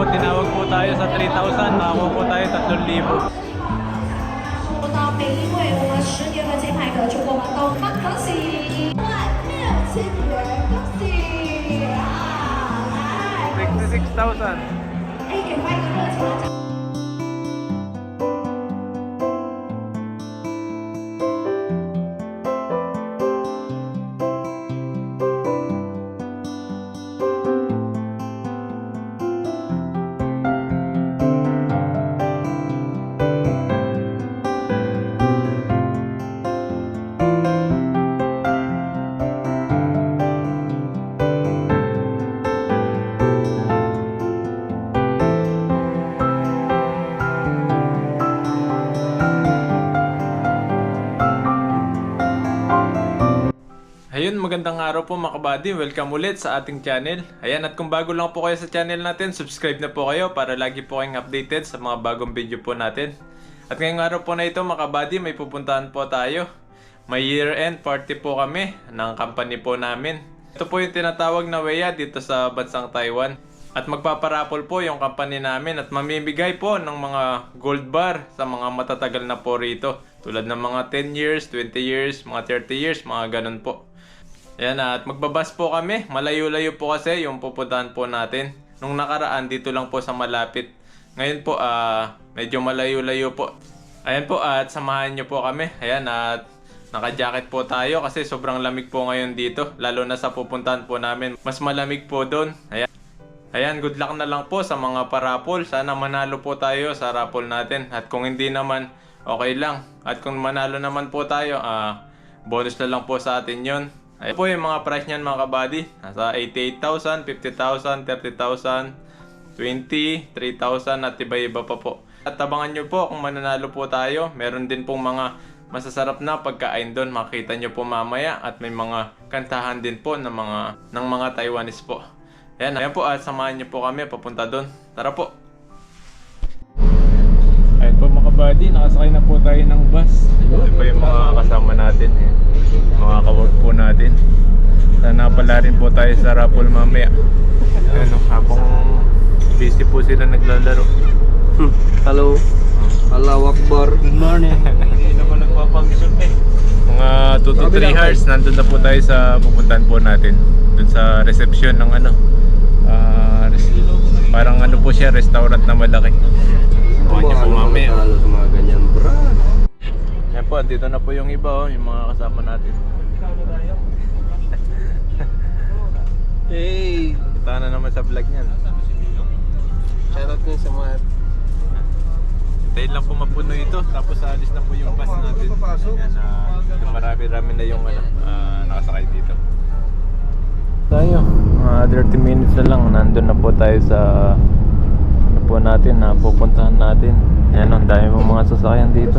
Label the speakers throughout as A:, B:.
A: po, tinawag po tayo sa 3,000. Nakakuha po tayo 3,000.
B: 到每一位我们10年的金牌得主，我们都恭喜16000元，恭喜啊！来，
A: 66,000.
B: 哎，给欢迎热情的掌。
A: Ayun, magandang araw po mga kabady. Welcome ulit sa ating channel. Ayan, at kung bago lang po kayo sa channel natin, subscribe na po kayo para lagi po kayong updated sa mga bagong video po natin. At ngayong araw po na ito mga kabady, may pupuntahan po tayo. May year-end party po kami ng company po namin. Ito po yung tinatawag na WEA dito sa bansang Taiwan. At magpaparapol po yung company namin at mamimigay po ng mga gold bar sa mga matatagal na po rito. Tulad ng mga 10 years, 20 years, mga 30 years, mga ganun po. Ayan, at magbabas po kami. Malayo-layo po kasi yung pupuntahan po natin. Nung nakaraan, dito lang po sa malapit. Ngayon po, medyo malayo-layo po. Ayan po, at samahan nyo po kami. Ayan, at naka-jacket po tayo kasi sobrang lamig po ngayon dito. Lalo na sa pupuntahan po namin. Mas malamig po doon. Ayan, good luck na lang po sa mga parapol. Sana manalo po tayo sa raffle natin. At kung hindi naman, okay lang. At kung manalo naman po tayo, bonus na lang po sa atin yon. Ayan po yung mga price niyan mga kabady. Nasa 88,000, 50,000, 30,000, 20, 3,000 at iba-iba pa po. At tabangan nyo po kung mananalo po tayo. Meron din pong mga masasarap na pagkain doon. Makita nyo po mamaya. At may mga kantahan din po ng mga Taiwanese po. Ayan po, at samahan nyo po kami papunta doon. Tara po! Ayan po mga kabady, nakasakay na po tayo ng bus. Ito pa yung mga kasama natin. Mga ka-work po natin. Sana pala rin po tayo sa raffle mamaya. Ano, habang busy po sila naglalaro.
C: Hello. Allahu Akbar.
A: Good morning. Hindi naman nagpapangisyon eh. Mga 2 to 3 hours, nandun na po tayo sa pupuntahan po natin. Doon sa reception ng ano. Parang ano po siya, restaurant na malaki. Kuha niyo po mamaya.
C: Sa mga ganyan, bro.
A: Yan po, dito na po yung iba, yung mga kasama natin.
C: Hey.
A: Kita na naman sa vlog niyan.
C: Shoutout nyo sa mga...
A: Hintayin lang po mapuno ito, tapos alis na po yung bus natin. Yan, marami-rami na yung nakasakay dito. Tayo, 30 minutes na lang, nandun na po tayo sa ano po natin, pupuntahan natin. Ayan, ang dami mong mga sasakyan dito.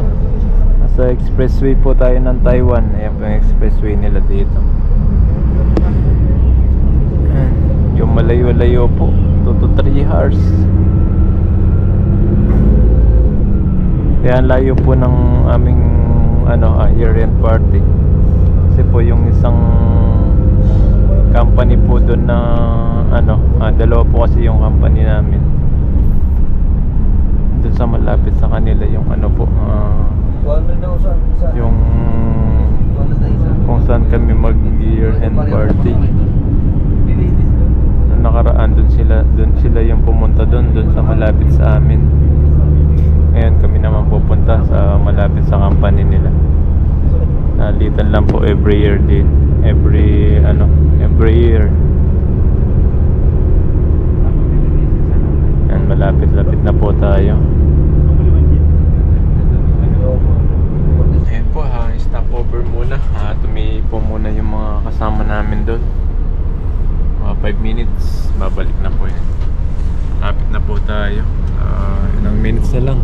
A: Nasa expressway po tayo ng Taiwan. Ayan po yung expressway nila dito. Ayan, yung malayo-layo po, 2 to 3 hours. Kaya layo po ng aming year-end party. Kasi po yung isang company po doon na dalawa po kasi yung company namin. Doon sa malapit sa kanila yung yung kung saan kami mag year-end party. Nung nakaraan doon sila yung pumunta doon sa malapit sa amin. Ngayon kami naman pupunta sa malapit sa company nila. Nalitan lang po every year din. Every year. Yan, malapit-lapit na po tayo. Ayan po, stopover muna. Tumipo muna yung mga kasama namin doon. Mga 5 minutes, babalik na po yan. Lapit na po tayo. Ilang minutes na lang.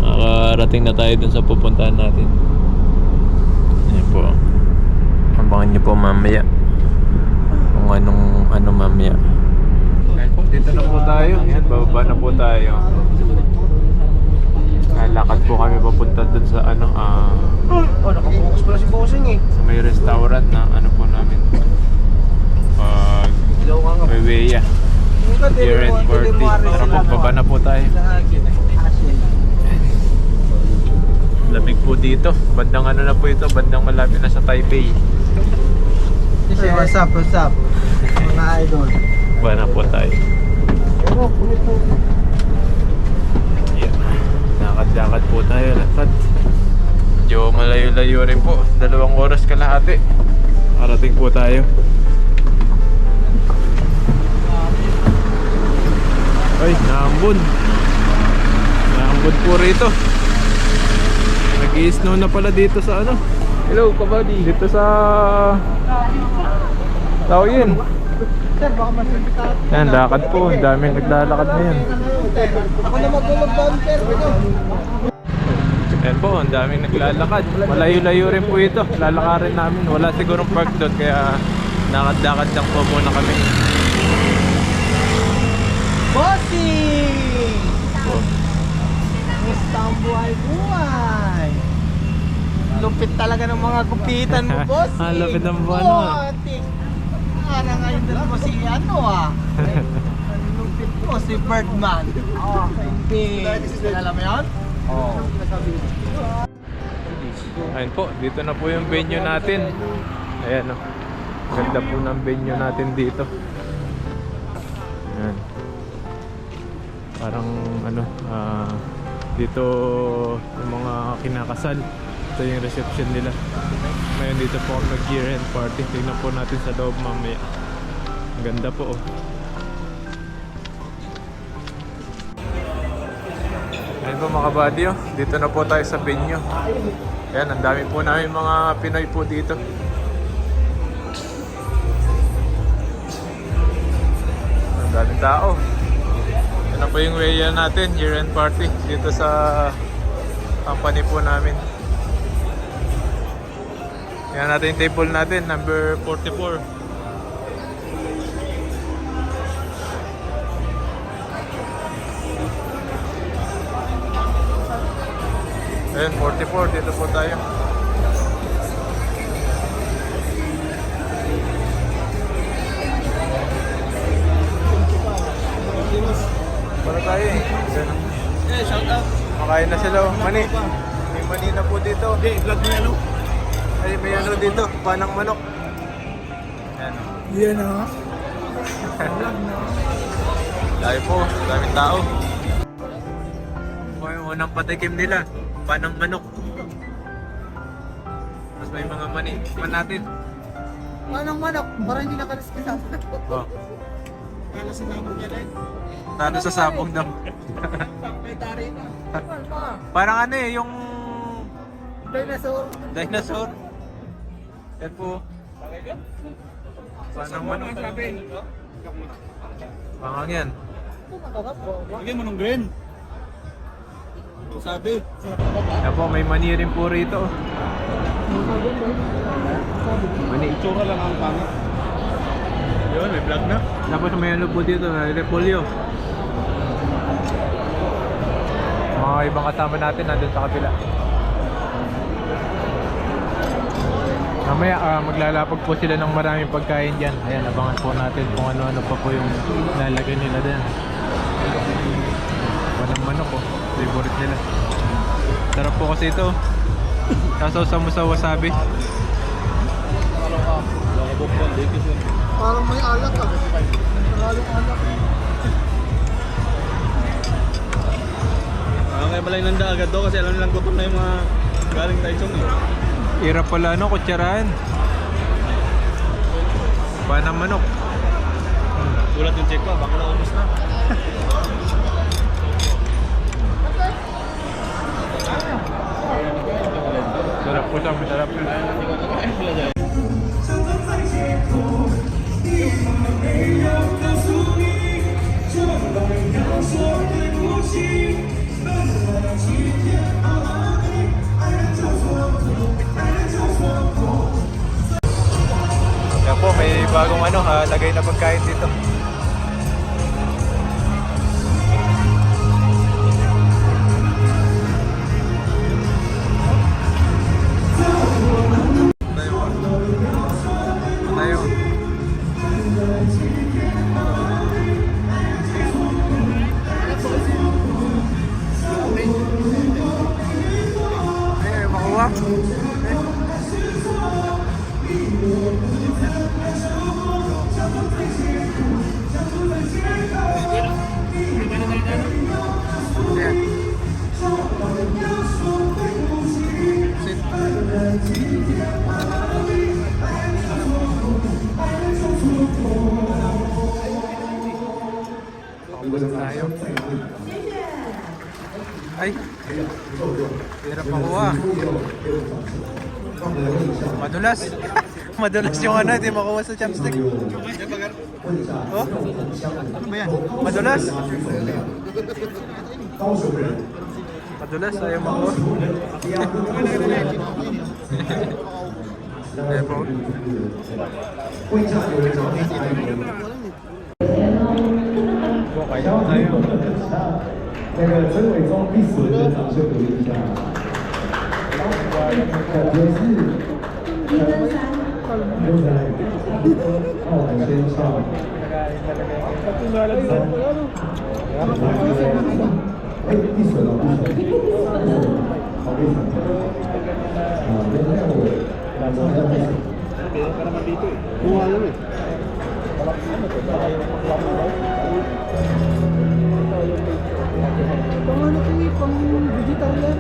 A: Makarating na tayo dun sa pupuntahan natin. Ayan po. Abangan nyo po mamaya kung ano mamaya. Ayan po, dito na po tayo. Ayan, bababa na po tayo. Lakad po kami papunta dun sa
C: nakapokus pala si Bossing eh.
A: sa may restaurant na po namin. May WEA. Year-end party. Tara po, baba na po tayo. Lamig po dito. Bandang ano na po ito, bandang malapit na sa Taipei.
C: Hey, what's up? Mga idol.
A: Baba na po tayo. Yan. Lakad-lakad po tayo, lakad. Medyo malayo-layo rin po. 2 oras kalahati. Parating po tayo. Ay, naambon. Naambon po rito. Nag-i-snow na pala dito sa ano.
C: Hello, kabady.
A: Dito sa Taoyuan.
C: Sir, baka masipit.
A: Yan, lakad po. Ang daming naglalakad ngayon.
C: Ako na mag-lockdown, sir.
A: Yan po, ang daming naglalakad. Malayo-layo rin po ito. Lalakarin namin. Wala sigurong park doon, kaya lakad-lakad lang po muna kami.
C: Bossing! Gusto ang buhay-buhay. Lupit talaga ng mga kupitan mo, bossing.
A: Ang lupit ng buwan mo.
C: Parang ngayon din mo si ano Ang lupit mo, si Birdman. Hindi. Alam mo yun? Oo.
A: Ayun po, dito na po yung venue natin. Ayan o. Ganda po ng venue natin dito. Ayan. Parang ano, dito yung mga kinakasal. Ito yung reception nila. Ngayon dito po kami mag-year-end party. Tingnan po natin sa loob mamaya. Ang ganda po oh. Ayan po mga kabady oh. Dito na po tayo sa venue. Ayan, ang dami po namin mga Pinoy po dito. Ang daming tao. Yan na po yung way natin, year-end party dito sa company po namin. Yan natin yung table natin, number 44. Ayan, 44, dito po tayo. Para tayo eh.
C: Eh, shout out.
A: Makain na sila oh. Mani. May mani na po dito.
C: Hindi, vlog niya ano?
A: Ay, may ano dito, panang manok. Ayan oh.
C: Yan ha?
A: Dahil po, daming tao. O yung unang patikim nila, panang manok. Tapos may mga mani. Pan natin.
C: Anong manok? Parang hindi nakaliskisan.
A: Oh.
C: Kala sa nabong yan eh.
A: Tano sa sabong daw.
C: May tari na.
A: Parang ano eh, yung
C: Dinosaur.
A: dinosaur. Yan po. Panang manok. Pangang yan.
C: Lagyan mo ng green. Sabi.
A: Yan po, may mani rin po rito. Mani.
C: Itsura lang ang pangit. Yun, may vlog na.
A: Tapos may ano po dito, repolyo. Mga ibang kasama natin nandun sa kabila. Mamaya maglalapag po sila ng maraming pagkain dyan. Ayan, abangan po natin kung ano-ano pa po yung lalagay nila dyan. Walang manok oh, favorite nila. Sarap po kasi ito. Sasaw mo sa wasabi.
C: Parang may alak ah. Maraming alak. Kaya balay nanda agad daw kasi alam nilang gutom na yung mga galing Taichung eh.
A: Hirap pala ano, kutsarahan. Panang manok.
C: Ulat yung check pa, baka naubos na.
A: Sarap po siya, masarap. Yan po, may bagong ano, lagay na pagkain dito. Tayo. Paubos tayo. Ay! Hirap makuha. Madulas. Madulas yung ano, hindi makuha sa chopstick. Oh? Ano ba yan? Madulas. Madulas, ayaw makuha. Ayaw po. Bukay tayo.
D: 那个陈伟忠第10的掌声鼓励一下。感觉是1分3，那我们先上。哎，第10了，好第10。那我两张要第10。Kuha lang eh. Pang ano kayo, pang digital yan.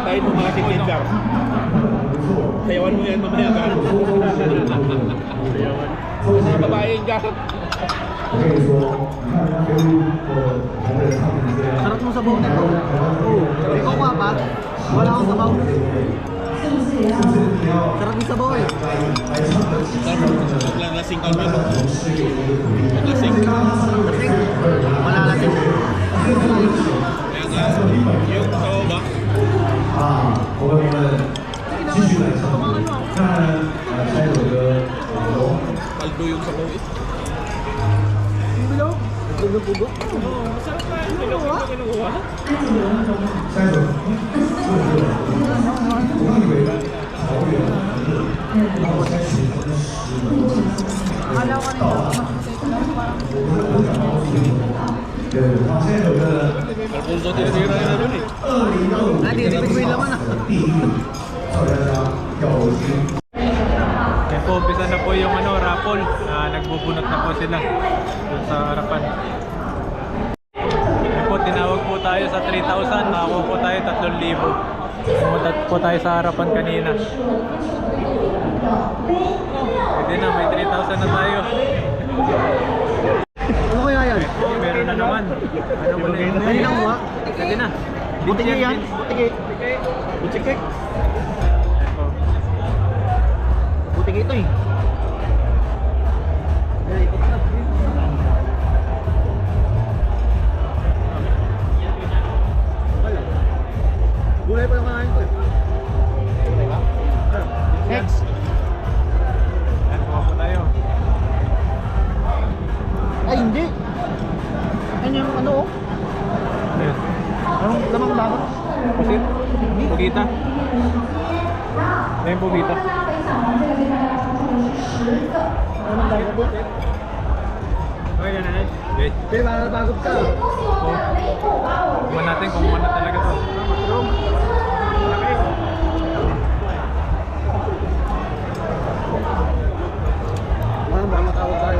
E: Tayo mo mga tindar. Sayawan mo yan mamaya ka. Sayawan. Mga babae yung jacket.
C: Sarap mo sabaw nito. Oo. Ikaw nga pa. Wala akong sabaw. Sarap yung sabaw eh.
E: Lasing ka naman. Lasing.
C: Wala lasing.
E: Kaya nga, yung sabaw ba?
D: 我们继续来唱，看下一首歌，
E: Kaldo yung sabaw eh.
C: Bilog? Pugo-pugo?
E: Masarap na yung kinuha.
D: 下一首，我以为员让我采取分10门，不感到对，好，现在有个
E: Alfonso tira-tira na naman eh.
D: 2025第一名，赵佳佳耀军。
A: Yan po, umpisa na po yung raffle. Nagbubunot na po sila dun sa harapan. Yan po, tinawag po tayo sa 3,000. Nakakuha po tayo 3,000. Pumunta po tayo sa harapan kanina. Pwede na, may 3,000 na tayo.
C: Ano kaya yan?
A: Meron na naman. Ano ba na yun?
C: Dali lang mo ha?
A: Pwede na.
C: Butike yan? Butike.
E: Butike.
A: Yan po.
C: Butike ito eh. Gulay pa lang kanain ko eh. Next.
A: Yan, kuha po tayo.
C: Ay hindi. Ano yung ano oh?
A: Ayun.
C: Anong lamang dagat?
A: Pusit? Pugita? Ayun, pugita.
C: Lamang dagat po?
A: Okay na na. Wait.
C: Pero para bagod ka.
A: Kuha natin kung ano talaga to.
C: Baka matawag tayo.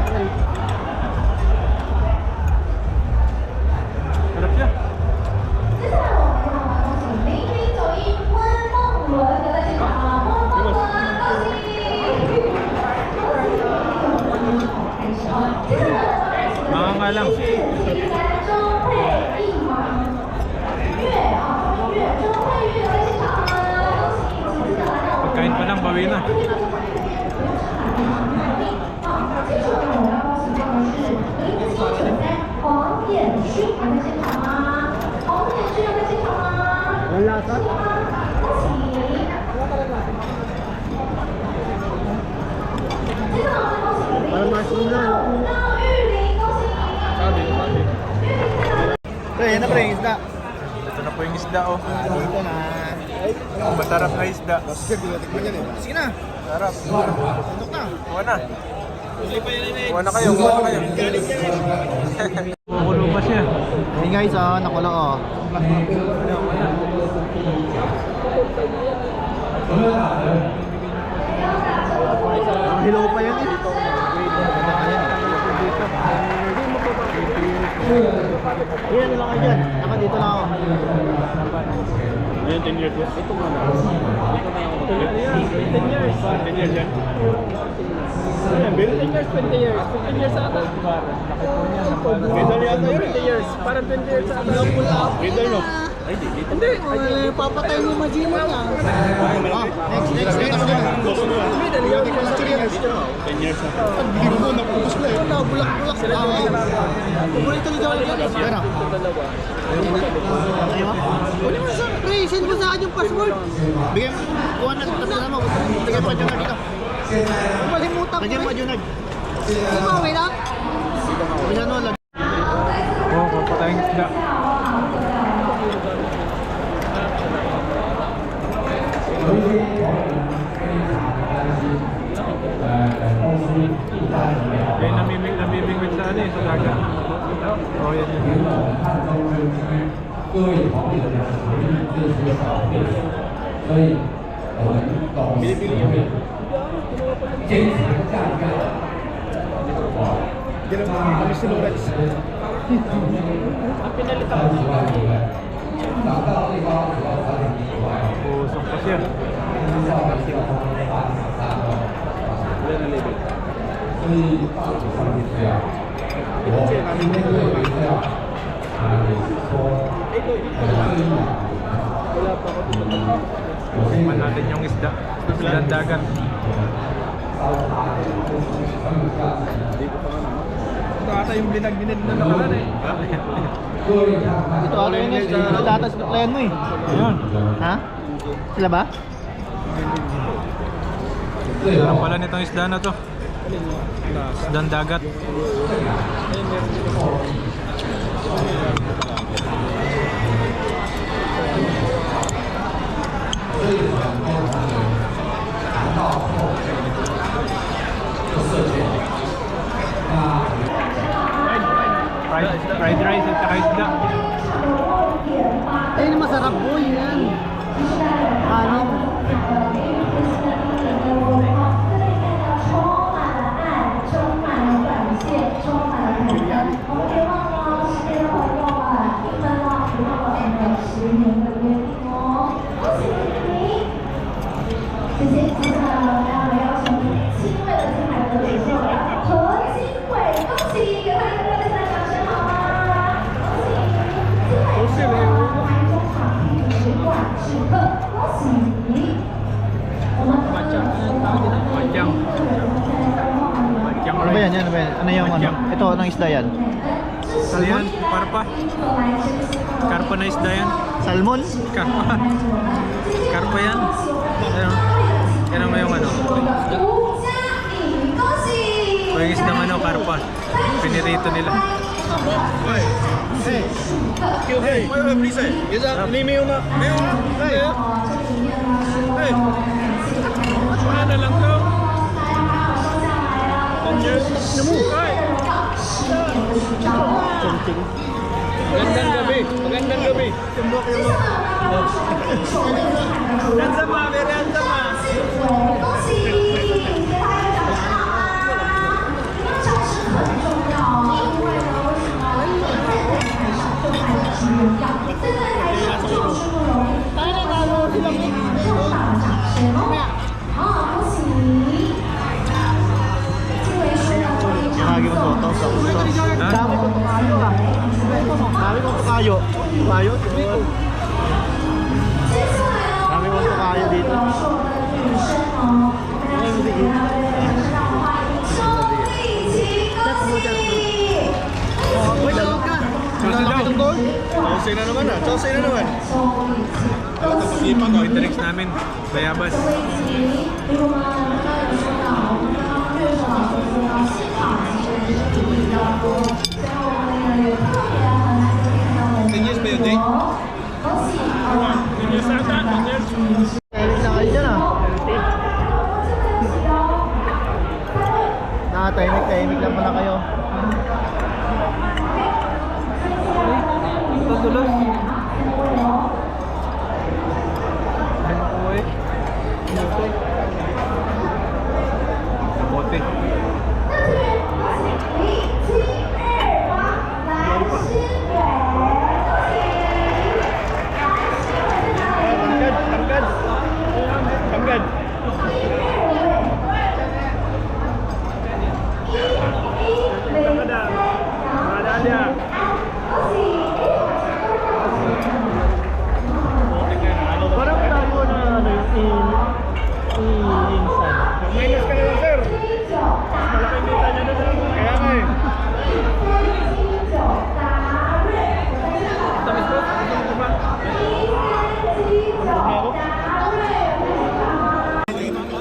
A: Sarap siya.
B: 林林走一温梦伦的在现场啊，梦梦伦，恭喜！Mga
A: nga lang.
B: 周佩一马，月啊，月周佩玉在现场啊，恭喜！
A: Pagkain pa lang, bawi na.
B: 接着呢，我要告诉大家是0793黄点勋还在现场吗？黄点勋还在现场吗？
C: Wala ka?
B: 恭喜！接着呢，我们恭喜林
C: Parang mushroom na.
B: 到玉林，恭喜！
C: Pre, yan na pre, isda.
A: Ito na po yung isda, oh.
C: Dito na.
A: Masarap na isda.
C: Sige na.
A: Sarap.
C: Tundok na.
A: Kuha na. Kuha na kayo, kuha na kayo. Kukulo pa siya.
C: Hey guys, nakulo oh. Hello pa yan eh. Ganda ka yan eh. Yan lang kayo dyan. Naka dito lang ako.
E: Ayan, 10 years. Ito nga na. 10 years. 10 years yan. Ayan, bill 10 years, 20 years. 15 years ata. Medal yata yun. 20 years. Parang 20 years ata. Medal no? Ay, di. Hindi.
C: Papatay mo yung Majima niya. Next.
E: Medal yun. 10 years na. Bigyan mo na. Pupus na yun.
C: Bulak-bulak. Paborito ni Joel yan. Ano? Ayaw mo? Uli mo sa pre, send mo sa akin yung password. Bigyan mo. Kuha na. Tapos na mo. Bigyan pa dyan na dito. Malimutan ko. Bigyan pa dyan na. Hindi mo okay lang? Bigyan mo lang.
A: Oo, kuha pa tayong isda. Yan, namimingwit sa ano eh, sa dagat. Oo, yan yun.
D: 各位旁边的人，这是个小配置，所以我们董事会坚持干干。哇！
E: Kami si Lorex.
D: 找到对方主要产品以外，
A: Pusok pa siya.
D: 所以大体上是这样。我今天对比这样，也是说，Tingnan
A: natin yung isda. Isda dagat.
E: Ito ata yung binag-binag na naman eh.
C: Ito ano yun eh, sa datas playan mo eh.
A: Ayun.
C: Ha? Sila ba?
A: Sarap pala nitong isda na to. Isdang dagat.
C: Ano ba yan? Ano ba yan? Ano yung ano? Ito, anong isda yan?
A: Ano yan? Karpa. Karpa na isda yan.
C: Salmon?
A: Karpa. Karpa yan. Ano? Yan naman yung ano.
B: 吴佳颖，恭喜！
A: O yung isda ano, karpa. Pinirito nila.
E: Ini may una. May una. Hey. Wala na lang to. Magandang gabi. Magandang gabi. Sama, meron sama.
B: 恭喜，给他一个掌声啊！掌声很重要，因为呢，为什么？因为在台上就台的是荣耀，站在台上就是不容易。中场掌声哦！好，恭喜！这位是要注意场
C: Lagi mo to,
A: Ha?
C: Dami ko tumayo ah. Dami ko tumayo. Tumayo?
B: 接下来呢，
C: Dami ko tumayo dito.
B: 表示我们的女生哦，大家一起来让我们欢迎周丽琪，恭喜！
C: Wait, tawag ka.
A: Susunod.
E: Jose na naman ah. Jose na naman.
B: 恭喜！
A: Yung drinks namin. Bayabas.
B: 周丽琪，离我们刚刚有说到，我们刚刚乐手老师说到现场其实是注意到过，所以我们也有特别很难得看到我们的恭喜！
C: Tahimik na kayo dyan ah. Tahimik lang pala kayo. Ito tulos. Ano po eh?
A: Kamote.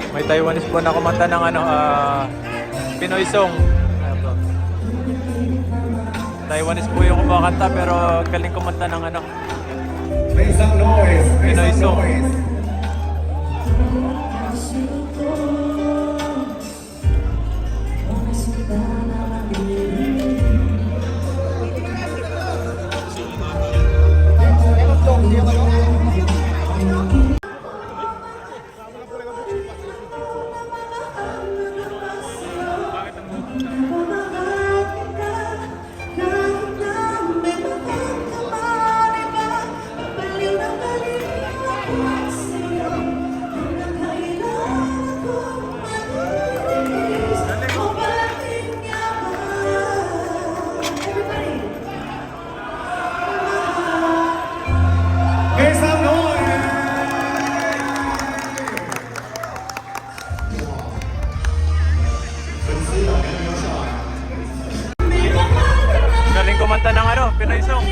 A: 'May Taiwanese po na kumanta ng ano, Pinoy song. Ayan po. Taiwanese po yung kumakanta pero galing kumanta ng ano,
F: Make some noise. Make
A: Pinoy
F: some
A: song.
F: noise. Make some noise.
A: Galing kumanta ng ano, Pinoy song.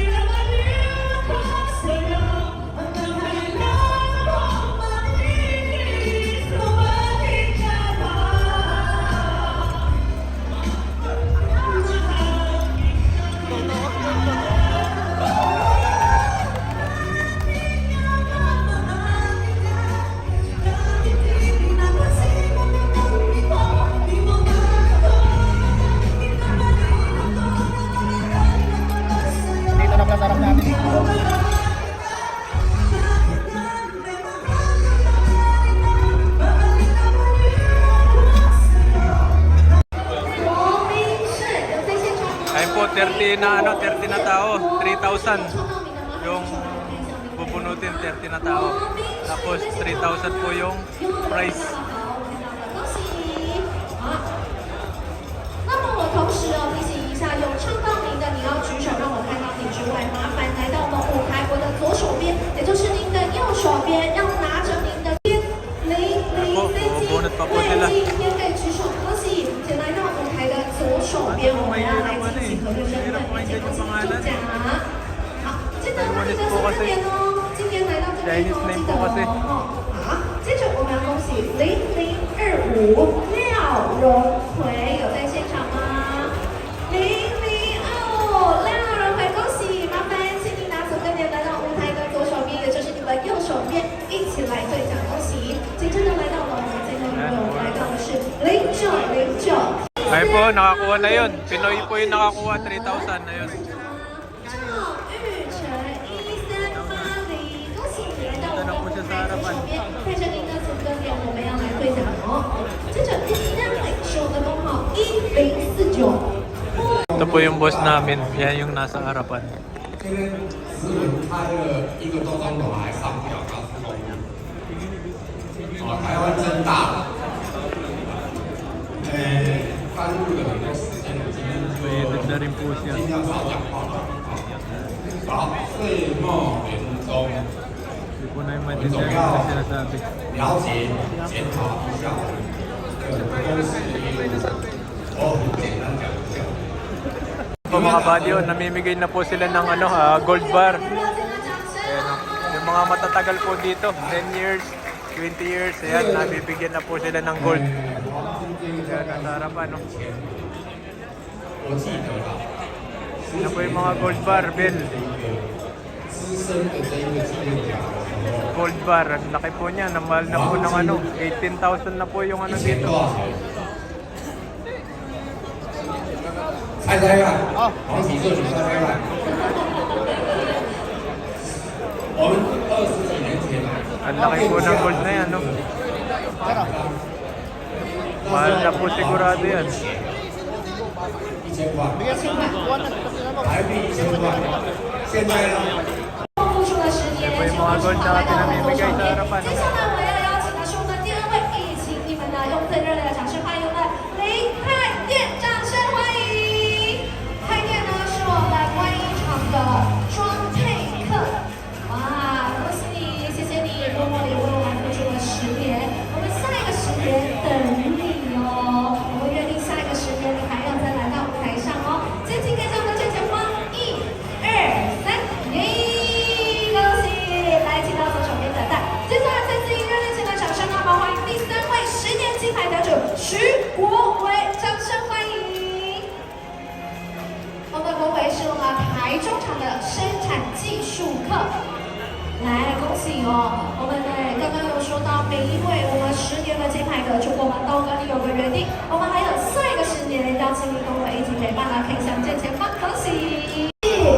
C: Dito na pala sarap natin.
A: Ayun po, 30 na ano, 30 na tao, 3,000. Yung bubunutin, 30 na tao. Tapos 3,000 po yung price.
B: 恭喜！好，那么我同时哦提醒一下，有唱到名的你要举手让我看到你之外，麻烦来到我们舞台国的左手边，也就是您的右手边，让拿着您的边000飞机，bunot
A: pa po sila.
B: 也可以举手，恭喜！前来到舞台的边我们要来进行合作身份的一些恭喜祝奖。好，记得他的身份点哦。今天来到这边都记得哦。好，接着我们要恭喜0025廖荣奎，有在现场吗？0025廖荣奎，恭喜！麻烦请你拿走分别来到舞台的左手边，也就是你们右手边，一起来兑奖，恭喜！紧接着来到了我们最后一位，我们来到的是0909。
A: Ay po, nakakuha na yun. Pinoy po yung nakakuha, 3,000 na yun.
B: 赵玉成1380，恭喜你来到我们的舞台左手边，带着您的组合点，我们要来兑奖哦。接着13是我们的工号1049。
A: Ito po yung boss namin. Yan yung nasa harapan.
F: 今天石文开了1个多钟头还上不了高速公路。台湾真大。翻路的很多时间，今天就
A: Pwede na rin po siya.
F: 尽量少讲话。好，岁末年终，
A: Hindi po na yung maintindihan yung sinasabi.
F: 了解检讨一下这个公司的业务。我很简单讲一下。
A: Po mga buddy, namimigay na po sila ng gold bar. Ayan, yung mga matatagal po dito, 10 years, 20 years, ayan, nabibigyan na po sila ng gold. Ayan, nasa harapan, no?
F: 我记得啦，
A: Yan po yung mga gold bar, Bill.
F: 资深的这一个纪念奖的时候，
A: Gold bar, ang laki po niya, namahal na po ng 18,000 na po yung
F: 1000
A: dito.
F: 多少钱？猜猜看，黄喜这你猜猜看。我们20几年前，
A: Ang laki po ng gold na yan, no? Mahal na po sigurado yan.
F: 1000块，
C: Bigyan ko na. Kuha na. Tapos na mo.
F: 台币1000块，现在呢？
B: 付出了10年，
A: 有mga gold na pinamimigay sa harapan.
B: 接下来我要邀请的是我们第2位，一起你们呢用最热烈的掌声欢迎我们林泰店，掌声欢迎！泰店呢是我们观音场的装配客，哇，恭喜你，谢谢你默默地为我们付出了10年，我们下一个10年等你哦，我们约定下一个10年你还要再来到舞台上哦，接请给我们正前方1、2、3，耶！恭喜！来，请到左手边等待。接下来再次以热烈的掌声，让我们欢迎第3位10年金牌得主徐国伟，掌声欢迎。我们国伟是我们台中场的生产技术课。来，恭喜哦！我们刚刚有说到每一位我们10年的金牌得主，我们都跟你有个约定，我们还有下一个10年邀请你跟我们一起陪伴来看向正前方，恭喜！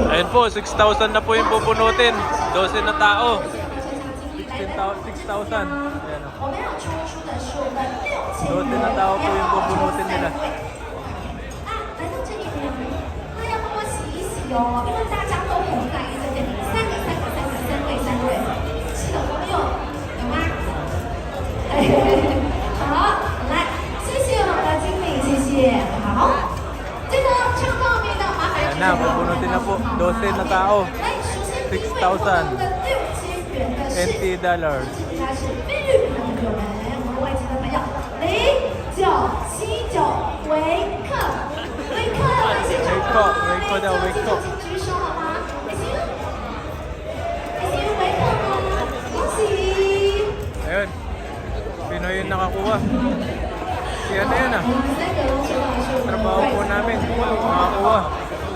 A: Ayun po, 6,000 na po yung pupunutin. 12 na tao. 6,000. Ayan, oh.
B: 我们要抽出的是我们6000
A: 12 na tao po yung pupunutin nila.
B: 啊，来到这里呢，那要帮我洗一洗哦，因为大家都很在意这边3位，是的，我们有吗？好，来，谢谢我们的经理，谢谢。好，这个唱到名的麻烦
A: Ayan na, pupunutin na po. 12 na tao.
B: 来，首先第一位
A: 6,000
B: 我们的6000元的是。
A: $20.
B: 应该是菲律宾的朋友们，我们外籍的朋友0979维克，来现场吗？
A: 维克的维克
B: 请举手好吗？维克吗？恭喜！
A: Ayun. Pinoy yung nakakuha. Si ano yun ah.
B: 我们3个都收到的是我们
A: Trabaho po namin. Nakakuha.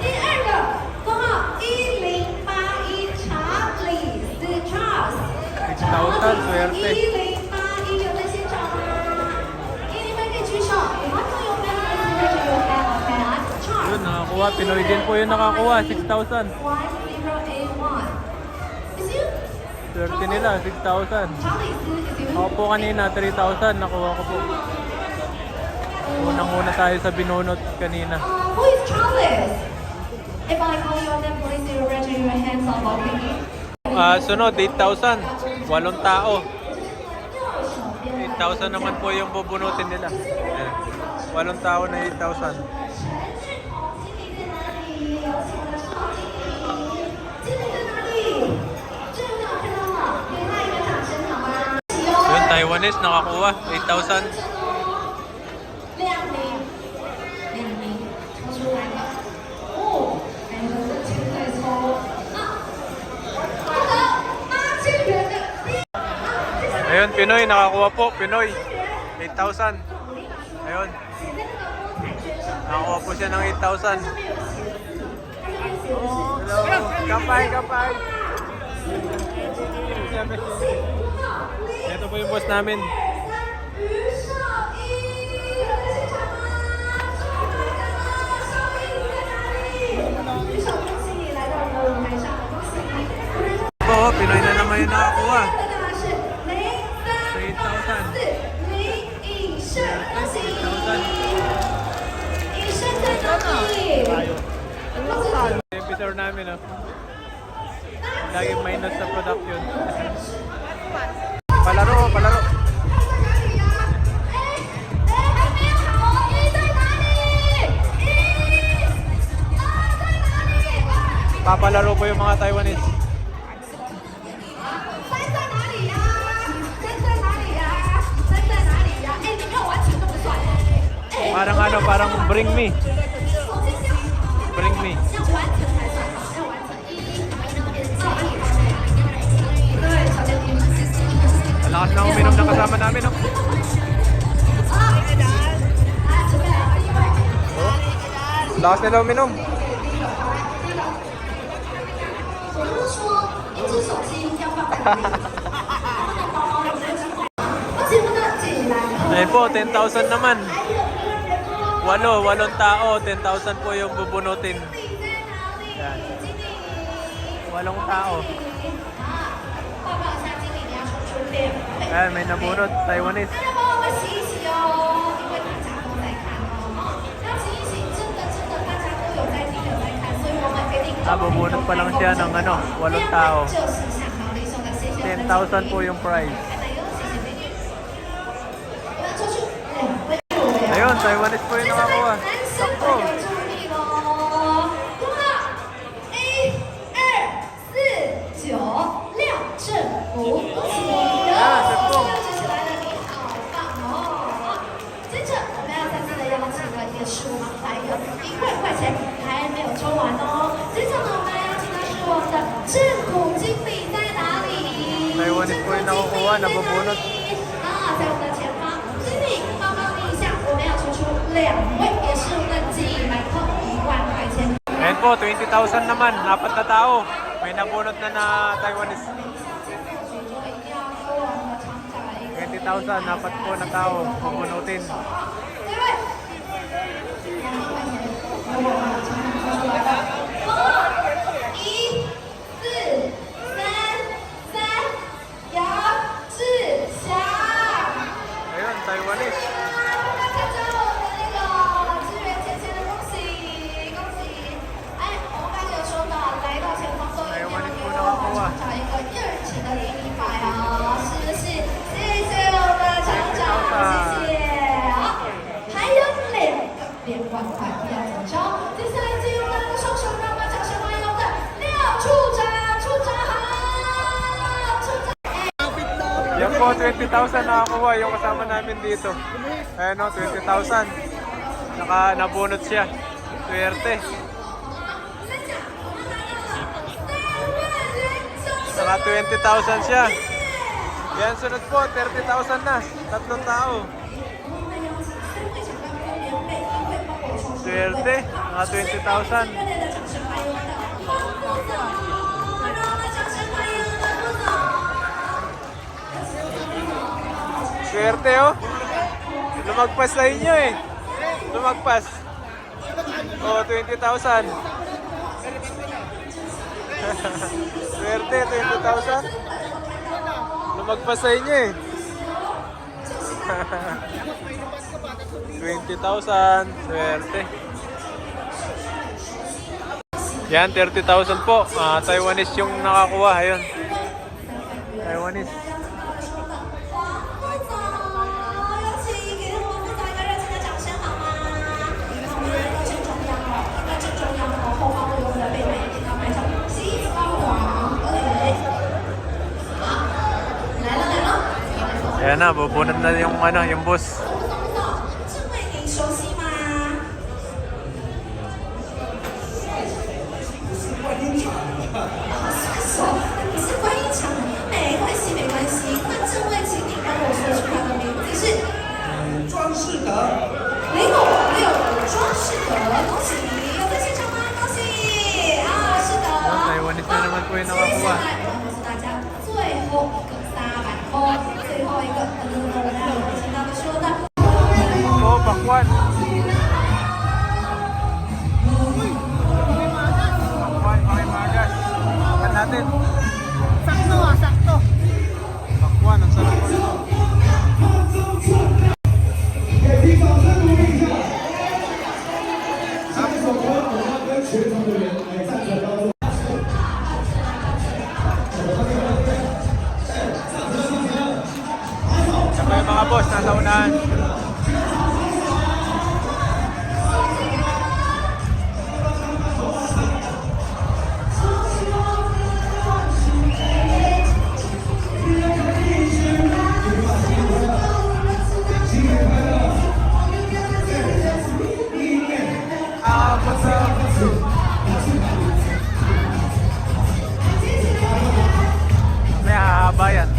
B: 第2个工号1081查理斯 Charles。
A: 6,000, swerte.
B: 1081有在现场吗？你们可以举手。好朋友们，raise your hand, okay? Charles.
A: Yun, nakakuha. Pinoy din po yung nakakuha. 6,000.
B: 1081. Is you?
A: Swerte nila, 6,000.
B: Charlie, is you?
A: Ako po kanina, 3,000. Nakuha ko po. Unang-una tayo sa binunot kanina.
B: Who is Charles? If I call your name, please you raise your hands up, okay?
A: Sunod, 8,000. 8 tao. 8,000 naman po yung bubunutin nila. Ayan. 8 tao na 8,000. Yun, Taiwanese nakakuha. 8,000.
B: 亮明，抽出
A: Ayun, Pinoy, nakakuha po. Pinoy, 8,000. Ayun. Nakakuha po siya ng 8,000. Hello. Kampay, kampay. Ito po yung boss namin. 哦，Pinoy na naman yung nakakuha. 8,000. Episode namin, oh. Laging minus sa production. Palaro, palaro. Papalaro po yung mga Taiwanese. Parang ano, parang bring me. Bring me. Malakas na uminom ng kasama namin, oh. Lakas nila uminom. Ayun po, 10,000 naman. 8 tao, 10,000 po yung bubunutin. Yan. 8 tao. Ayan, may nabunot, Taiwanese. Bubunot pa lang siya ng ano, 8 tao. 10,000 po yung price. Ayun, Taiwanese po yung nakakuha. Sakto. Taiwanese po yung nakukuha, nabubunot. Ayan po, 20,000 naman, 4 na tao. May nabunot na Taiwanese. 20,000, 4 po na tao, bubunutin. Ayun, Taiwanese. Taiwanese po nakakuha. 20,000 nakakuha yung kasama namin dito. Ayan o, 20,000. Nabunot siya. Swerte. Naka 20,000 siya. Yan, sunod po, 30,000 na. 3 tao. Swerte. Naka 20,000. Swerte, oh. Lumagpas sa inyo, eh. Lumagpas. Oh, 20,000. Swerte, 20,000. Lumagpas sa inyo, eh. 20,000. Swerte. Yan, 30,000 po. Taiwanese yung nakakuha. Ayun. Taiwanese. Ayan na, bubunot na yung ano, yung boss. Sabay yung mga boss, nasa unahan. May hahaba yan.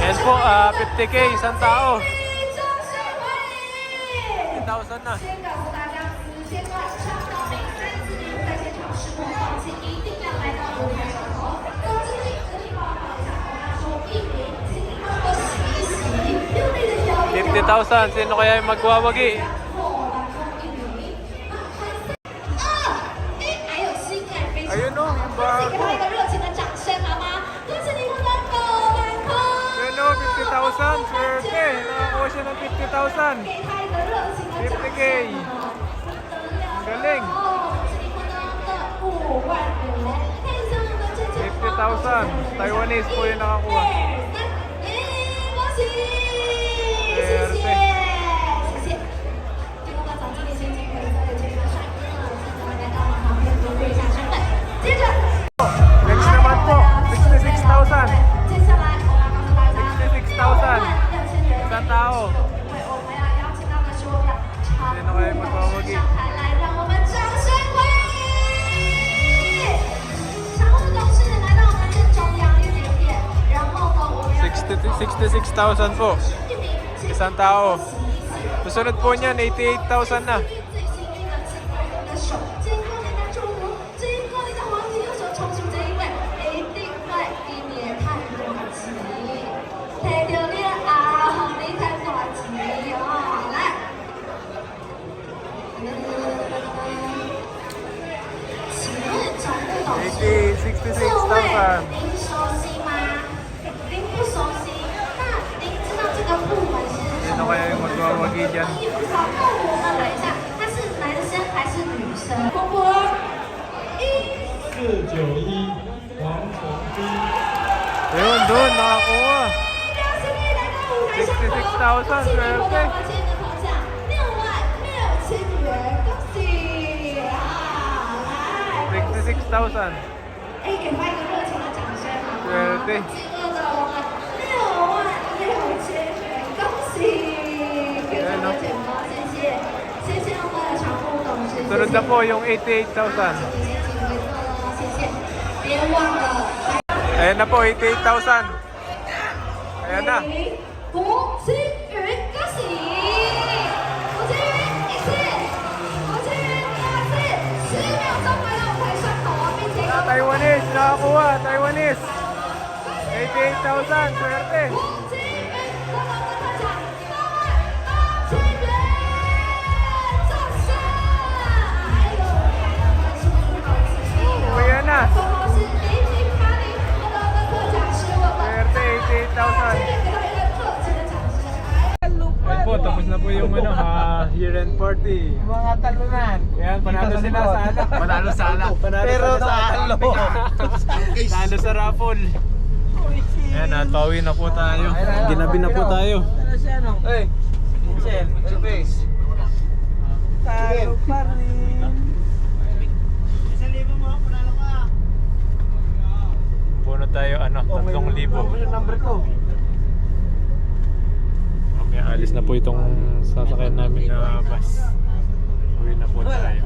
A: Yes po, 50k isang tao. 50,000 na.
B: 先告诉大家，此阶段上到每3次您在现场试播报前一定要来到舞台上头。总经理跟你报告一下，我要说避免，请你帮我洗一洗，用力的摇一摇。
A: 50,000, sino kaya yung magwawagi?
B: 还有新爱非常
A: Ayun o, yung
B: 给他一
A: bago.
B: 个热情的掌声好吗？恭喜你们的狗满空！
A: Ayun o, 50,000, swerte. Nakakuha siya ng 50,000.
B: 给他一个热情的掌声
A: 50K. galing.
B: 是你们的5万元，配上的这件
A: 50,000. Taiwanese po yung nakakuha.
B: 恭喜！谢谢，谢谢。经过总经理先进可以在这个帅哥，现在来到我们旁边核对一下身份。接着，
A: Next naman po, 66,000.
B: 接下来我要告诉大家
A: 66,000.
B: 66000元。
A: Isang tao.
B: 我们要邀请到的是我们的常
A: Sino kaya yung magwawagi?
B: 上台来，让我们掌声欢迎常务董事来到我们正中央一点点，然后呢，我们要
A: 66,000 po. Isang tao. Susunod po niyan, 88,000 na.
B: 最幸运的，请用您的手经过您的祝福，经过您的黄金右手冲出这一位，一定会一年太多吉，摕到了啊，你太大吉哦，来。请问总务董事，这位您熟悉吗？您不熟悉，那您知道这个部门是什
A: Sino
B: 么？
A: kaya yung magwawagi dyan?
B: 也不知道，那我们来一下，他是男生还是女生？波波，
E: 491黄崇斌。
A: Ayun, doon, nakakuha.
B: 邀请你来到舞台上头，
A: 66,000
B: 恭喜你获得
A: swerte.
B: 我今天的头奖66000元，恭喜！好，来，
A: 66,000.
B: 哎，给他一个热情的掌声好吗？
A: Swerte.
B: 金额的我们66000元，恭喜！给我们剪包，谢谢，谢谢我们的常务董事，谢
A: Sunod
B: 谢
A: na po yung 88,000.
B: 谢谢，别忘了。
A: Ayan na po, 88,000. Ayan na.
B: 胡青云，恭喜！胡青云一次，胡青云第二次，10秒钟来到舞台上头啊，并且恭喜
A: Taiwanese, nakakuha, Taiwanese. 88,000, swerte.
B: 胡青云获得我们特奖68000元，掌声！还有看到的是我们好吉利哦，
A: Ayan na.
B: 同时李锦卡里获得我们特奖是我们。
A: Swerte, 88,000.
B: 给他一个特情的掌声！哎。
A: Ayun po, tapos na po yung year-end party.
C: Mga talunan.
A: Ayan, panalo sila sa ano.
C: Panalo sa alak.
A: Panalo
C: Pero
A: sila sa
C: talo.
A: Talo sa raffle. Ayan, natawi na po tayo. Ginabi na po tayo.
C: Ano siya no? Hey, Michelle, face. Talo pa rin.
A: tayo 3,000.
C: number ko.
A: Mamaya alis na po itong sasakyan namin na bus. Uwi na po tayo.